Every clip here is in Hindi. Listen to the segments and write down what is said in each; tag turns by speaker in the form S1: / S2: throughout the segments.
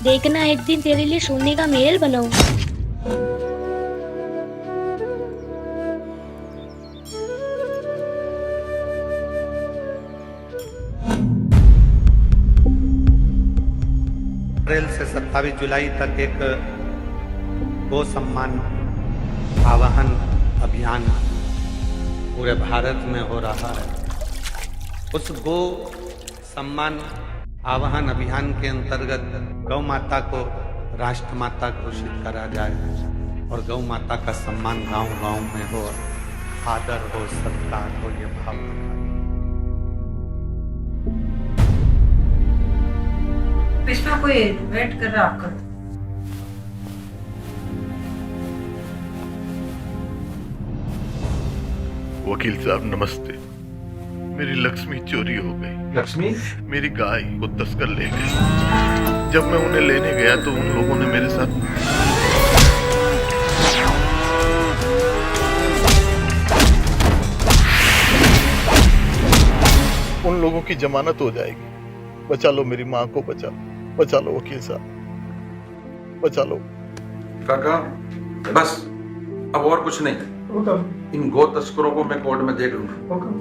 S1: देखना एक दिन तेरे लिए सोने का महल बनाऊं।
S2: अप्रैल से 27 जुलाई तक एक गो सम्मान आवाहन अभियान पूरे भारत में हो रहा है। उस गो सम्मान आवाहन अभियान के अंतर्गत गौ माता को राष्ट्र माता घोषित करा जाए और गौ माता का सम्मान गांव गांव में हो, आदर हो, सत्कार हो, ये भाव रखा।
S3: इसमें कोई वेट कर रहा आपका?
S4: वकील साहब नमस्ते। मेरी लक्ष्मी चोरी हो गई।
S5: लक्ष्मी?
S4: मेरी गाय को तस्कर ले गए। जब मैं उन्हें लेने गया तो उन लोगों ने मेरे साथ उन लोगों की जमानत हो जाएगी। बचा लो मेरी माँ को, बचा लो, बचा लो वकील साहब, बचा लो।
S5: काका बस, अब और कुछ नहीं। इन गो तस्करों को मैं कोर्ट में देख लूंगा,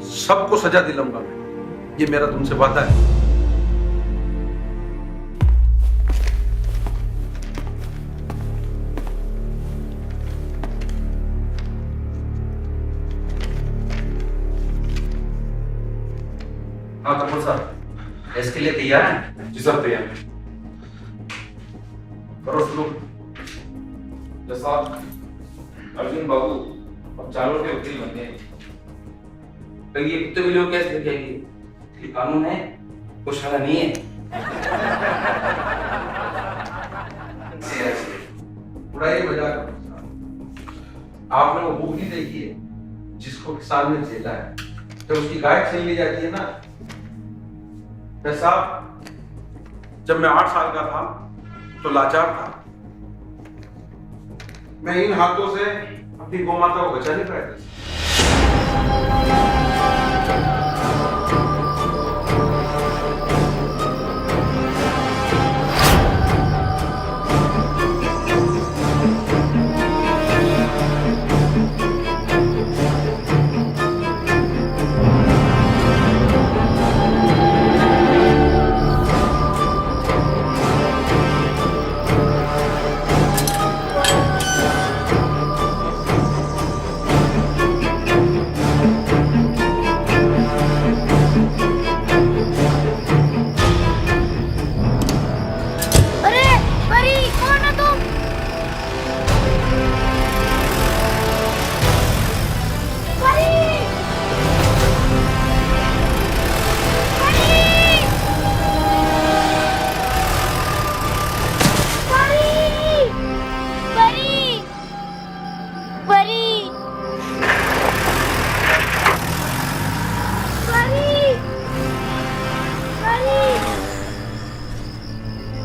S5: सबको सजा दिलाऊंगा। ये मेरा तुमसे वादा है।
S6: हाँ कपूर साहब, इसके लिए तैयार हैं?
S5: जी सब तैयार है। करो शुरू।
S6: साहब, अर्जुन बाबू अब चारों के वकील बन गए। तो ये कुत्ते बिल्लियों को कैसे दिखाएंगे? ये कानून है, वो साला नहीं है।
S5: उड़ाइए मजाक। आपने वो बुक नहीं देखी है जिसको किसान ने झेला है, जब उसकी गाय छीन ली जाती है ना। साहब, जब मैं 8 साल का था तो लाचार था। मैं इन हाथों से अपनी गौ माता को बचा नहीं पाया था।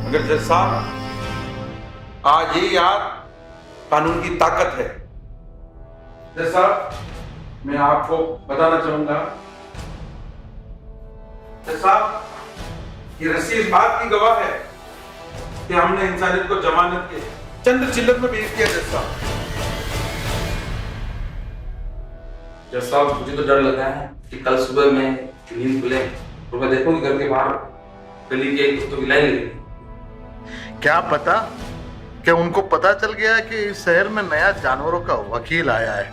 S5: मगर जज साहब, आज ये याद कानून की ताकत है। जज साहब, मैं आपको बताना चाहूंगा, जज साहब, ये रस्सी इस बात की गवाह है कि हमने इंसानियत को जमानत के चंद चिल्लत में पेश किया।
S6: जज साहब, मुझे तो डर लगा है कि कल सुबह मैं नींद खुले और मैं देखूंगी घर के बाहर गली के कुत्तों की लाइन लगी।
S4: क्या पता कि उनको पता चल गया कि इस शहर में नया जानवरों का वकील आया है।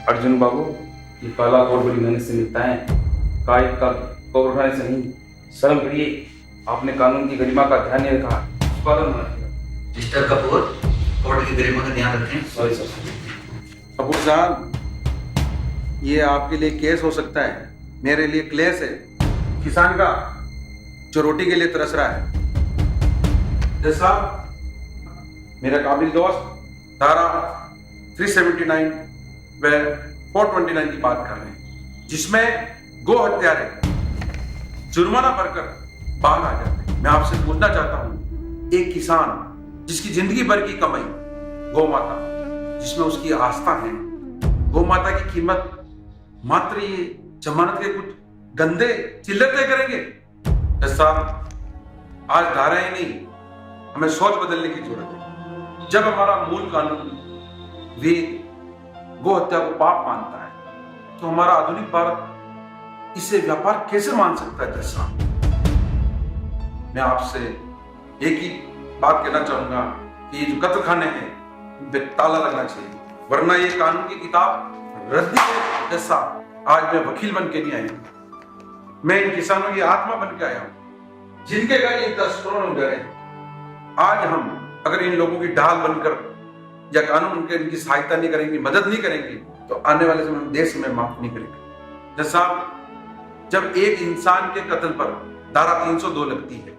S6: अर्जुन बाबू, ये काला कोट बड़ी मेहनत से मिलता है। काय का कोट उठाने से नहीं, शर्म करिए। आपने कानून की गरिमा का ध्यान नहीं रखा।
S7: मिस्टर कपूर, कोर्ट की गरिमा का ध्यान रखें।
S6: Sorry sir.
S5: कपूर साहब, ये आपके लिए केस हो सकता है, मेरे लिए क्लेश है। किसान का जो रोटी के लिए तरस रहा है। जज साहब, मेरा काबिल दोस्त धारा 379 व 429 की बात कर रहे हैं, जिसमें गो हत्यारे जुर्माना भरकर बाहर आ जाते हैं। मैं आपसे पूछना चाहता हूं, एक किसान जिसकी जिंदगी भर की कमाई गौ माता, जिसमें उसकी आस्था है, गौ माता की कीमत मात्र ये जमानत के कुछ गंदे चिल्लर तय करेंगे? जज साहब, आज धाराएं नहीं, हमें सोच बदलने की जरूरत है। जब हमारा मूल कानून वेद गो हत्या को पाप मानता है, तो हमारा आधुनिक भारत इसे व्यापार कैसे मान सकता है? जैसा मैं आपसे एक ही बात कहना चाहूंगा कि ये जो कत्ल खाने हैं इन पे ताला लगना चाहिए, वरना ये कानून की किताब रद्दी है। जैसा आज मैं वकील बन के नहीं आया हूं, मैं इन किसानों की आत्मा बन के आया हूं, जिनके घर ये तस्करों ने उजाड़े। आज हम अगर इन लोगों की ढाल बनकर या कानून उनके इनकी सहायता नहीं करेंगे, मदद नहीं करेंगे, तो आने वाले समय में देश में माफ नहीं करेंगे। जैसा जब एक इंसान के कत्ल पर धारा 302 लगती है,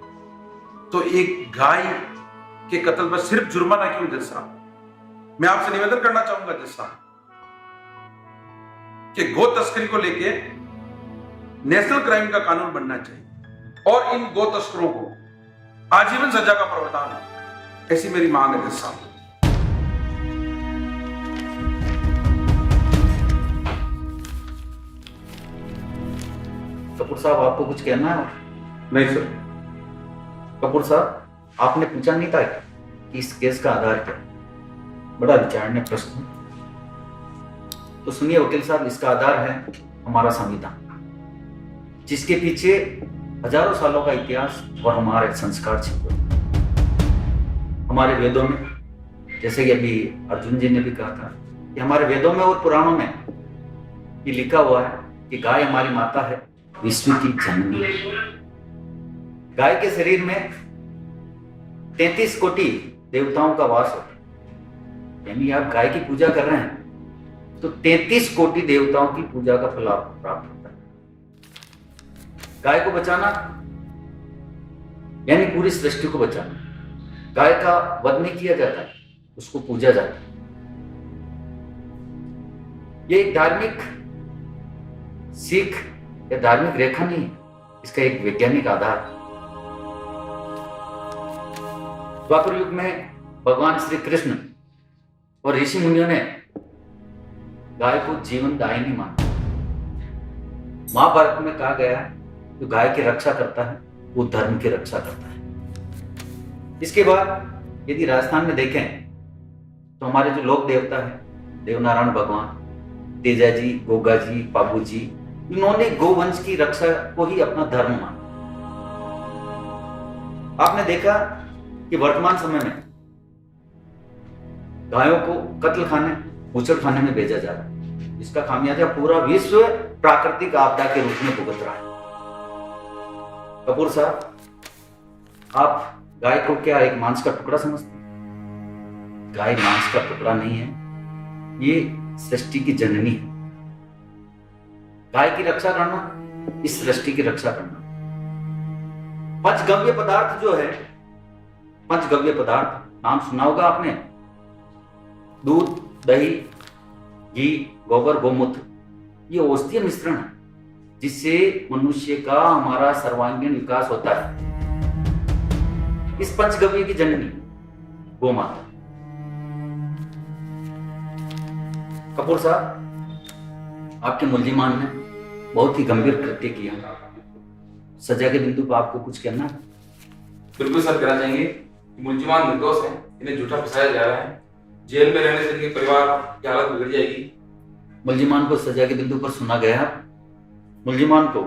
S5: तो एक गाय के कत्ल पर सिर्फ जुर्माना क्यों? जैसा मैं आपसे निवेदन करना चाहूंगा जैसा कि गो तस्करी को लेके नेशनल क्राइम का कानून बनना चाहिए और इन गो तस्करों को आजीवन सजा का प्रावधान हो, ऐसी मेरी मांग है जैसा।
S7: कपूर साहब, आपको कुछ कहना है?
S5: नहीं सर।
S7: कपूर साहब, आपने पूछा नहीं था कि इस केस का आधार क्या? बड़ा विचारणीय प्रश्न। तो सुनिए वकील साहब, इसका आधार है हमारा संविधान, जिसके पीछे हजारों सालों का इतिहास और हमारे संस्कार छिपे। हमारे वेदों में, जैसे कि अभी अर्जुन जी ने भी कहा था, कि हमारे वेदों में और पुराणों में ये लिखा हुआ है कि गाय हमारी माता है, विश्व की जननी। गाय के शरीर में 33 कोटि देवताओं का वास होता है। यानी आप गाय की पूजा कर रहे हैं तो 33 कोटि देवताओं की पूजा का फल आपको प्राप्त होता है। गाय को बचाना यानी पूरी सृष्टि को बचाना। गाय का वध नहीं किया जाता, उसको पूजा जाता है। ये एक धार्मिक सीख या धार्मिक रेखा नहीं है, इसका एक वैज्ञानिक आधार है। द्वापर युग में भगवान श्री कृष्ण और ऋषि मुनियों ने गाय को जीवन दायिनी माना। महाभारत में कहा गया है जो गाय की रक्षा करता है वो धर्म की रक्षा करता है। इसके बाद यदि राजस्थान में देखें तो हमारे जो लोक देवता है, देवनारायण भगवान, तेजा जी, गोगा जी, बाबू जी, इन्होंने गोवंश की रक्षा को ही अपना धर्म माना। आपने देखा कि वर्तमान समय में गायों को कत्ल खाने, बूचड़ खाने में भेजा जा रहा है, जिसका खामियाजा पूरा विश्व प्राकृतिक आपदा के रूप में भुगत रहा है। कपूर साहब, आप गाय को क्या एक मांस का टुकड़ा समझते हैं? गाय मांस का टुकड़ा नहीं है, ये सृष्टि की जननी है। गाय की रक्षा करना, इस सृष्टि की रक्षा करना। पंचगव्य पदार्थ जो है, पंचगव्य पदार्थ नाम सुना होगा आपने, दूध, दही, घी, गोबर, गोमूत्र, ये औषधीय मिश्रण है जिससे मनुष्य का हमारा सर्वांगीण विकास होता है। इस पंचगव्य की जननी गोमाता। कपूर साहब, आपके मुल्जिमान ने बहुत ही गंभीर कृत्य किया। सजा के बिंदु पर आपको कुछ कहना है?
S6: बिल्कुल सर, कहना चाहेंगे मुल्जिमान निर्दोष हैं, इन्हें झूठा फंसाया जा रहा है। जेल में रहने से इनके परिवार की हालत बिगड़ जाएगी।
S7: मुल्जिमान को सजा के बिंदु पर सुना गया। मुल्जिमान को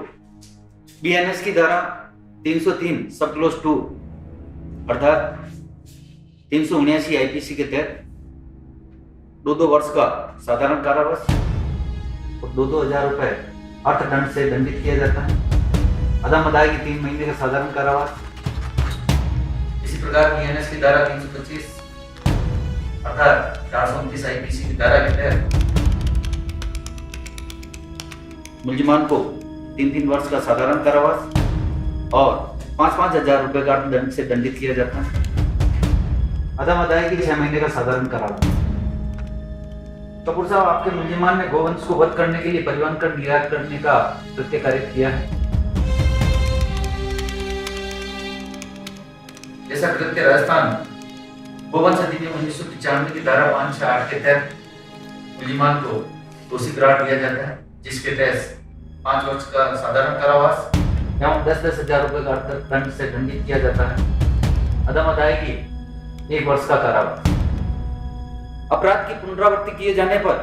S7: बीएनएस की धारा 303 सब क्लोज 2 अर्थात 379 आईपीसी के तहत 2 वर्ष का साधारण कारावास और 2,000 रुपए अर्थदंड से दंडित किया जाता है। अदम अदायगी 3 महीने का साधारण कारावास। इसी प्रकार बीएनएस की धारा 325 अर्थात 429 आईपीसी की धारा के तहत मुल्जिमान को 3 वर्ष का साधारण कारावास और 5-5 हजार रुपए का अर्थदंड से दंडित किया जाता है। अदम अदायगी 6 महीने का साधारण कारावास। कपूर साहब, आपके मुल्जिमान ने गोवंश को वध करने के लिए परिवहन कर निर्यात करने का कृत्य कारित किया है। जैसा कृत्य राजस्थान गोवंश अधिनियम 1995 की धारा 568 के तहत मुल्जिमान को दोषी करार दिया जाता है, जिसके तहत 5 वर्ष का साधारण कारावास एवं 10-10 हजार रुपए का अर्थदंड से दंडित किया जाता है। अदम अदायगी 1 वर्ष का कारावास। अपराध की पुनरावृत्ति किए जाने पर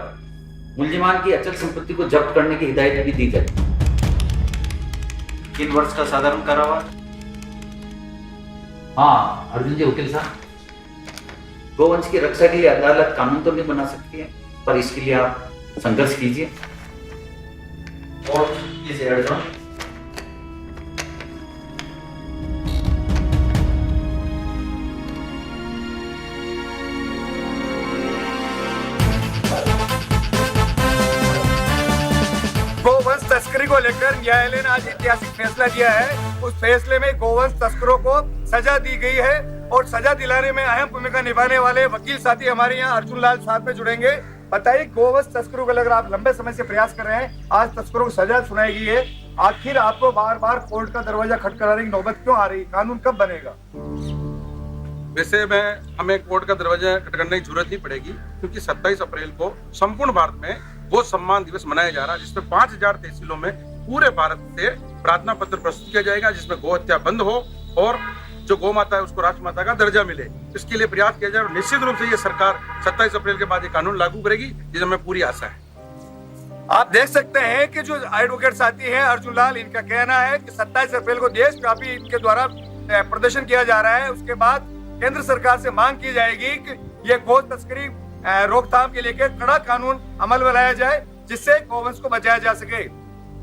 S7: मुलजिमान की अचल संपत्ति को जब्त करने की हिदायत भी दी जाती है। 3 वर्ष का साधारण कारावास। हाँ अर्जुन जी वकील साहब, गोवंश की रक्षा के लिए अदालत कानून तो नहीं बना सकती है, पर इसके लिए आप संघर्ष कीजिए। और प्लीज अर्जुन,
S8: गोवंश तस्करी को लेकर न्यायालय ने आज ऐतिहासिक फैसला दिया है। उस फैसले में गोवंश तस्करों को सजा दी गई है और सजा दिलाने में अहम भूमिका निभाने वाले वकील साथी हमारे यहाँ अर्जुन लाल साथ में जुड़ेंगे। बताइए, गोवंश तस्करों को लेकर आप लंबे समय से प्रयास कर रहे हैं, आज तस्करों को सजा सुनाई गई है, आखिर आपको बार बार कोर्ट का दरवाजा खटखटाने की नौबत क्यों आ रही? कानून कब बनेगा?
S5: वैसे में हमें कोर्ट का दरवाजा खटखटाने की जरूरत नहीं पड़ेगी, क्योंकि 27 अप्रैल को संपूर्ण भारत में गो सम्मान दिवस मनाया जा रहा है, जिसमें 5000 तहसीलों में पूरे भारत से प्रार्थना पत्र प्रस्तुत किया जाएगा, जिसमें गौ हत्या बंद हो और जो गौ माता है उसको राष्ट्रमाता का दर्जा मिले। इसके लिए प्रयास किया जाए और निश्चित रूप से ये सरकार 27 अप्रैल के बाद ये कानून लागू करेगी, जिसमें हमें पूरी आशा है।
S8: आप देख सकते हैं कि जो एडवोकेट साथी हैं अर्जुन लाल, इनका कहना है कि 27 अप्रैल को देशव्यापी इनके द्वारा प्रदर्शन किया जा रहा है। उसके बाद केंद्र सरकार से मांग की जाएगी कि ये गौ तस्करी रोकथाम के लेकर कड़ा कानून अमल में लाया जाए, जिससे गोवंश को बचाया जा सके।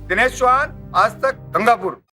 S8: दिनेश चौहान, आज तक, गंगापुर।